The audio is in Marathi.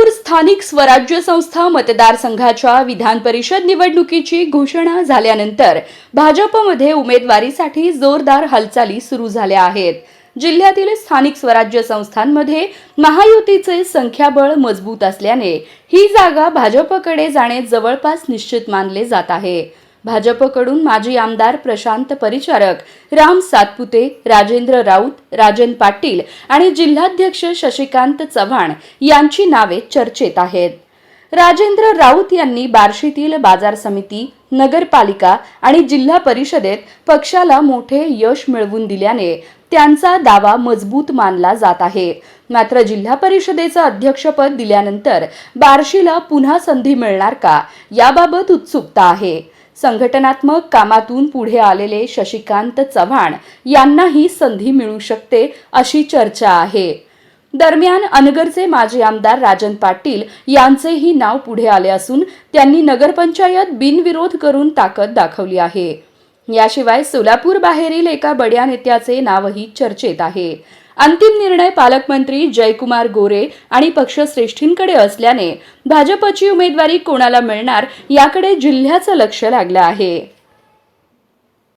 सोलापूर स्थानिक स्वराज्य संस्था मतदारसंघाच्या विधान परिषद निवडणुकीची घोषणा झाल्यानंतर भाजपमध्ये उमेदवारीसाठी जोरदार हालचाली सुरू झाल्या आहेत। जिल्ह्यातील स्थानिक स्वराज्य संस्थांमध्ये महायुतीचे संख्याबळ मजबूत असल्याने ही जागा भाजपकडे जाणे जवळपास निश्चित मानले जात आहे। भाजपकडून माजी आमदार प्रशांत परिचारक, राम सातपुते, राजेंद्र राऊत, राजन पाटील आणि जिल्हाध्यक्ष शशिकांत चव्हाण यांची नावे चर्चेत आहेत। राजेंद्र राऊत यांनी बार्शीतील बाजार समिती, नगरपालिका आणि जिल्हा परिषदेत पक्षाला मोठे यश मिळवून दिल्याने त्यांचा दावा मजबूत मानला जात आहे। मात्र जिल्हा परिषदेचे अध्यक्षपद दिल्यानंतर बार्शीला पुन्हा संधी मिळणार का याबाबत उत्सुकता आहे। संघटनात्मक कामातून पुढे आलेले शशिकांत चव्हाण यांनाही संधी मिळू शकते अशी चर्चा आहे। दरम्यान अनगरचे माजी आमदार राजन पाटील यांचेही नाव पुढे आले असून त्यांनी नगरपंचायत बिनविरोध करून ताकद दाखवली आहे। याशिवाय सोलापूर बाहेरील एका बड्या नेत्याचे नावही चर्चेत आहे। अंतिम निर्णय पालकमंत्री जयकुमार गोरे आणि पक्षश्रेष्ठींकडे असल्याने भाजपची उमेदवारी कोणाला मिळणार याकडे जिल्ह्याचं लक्ष लागलं आहे।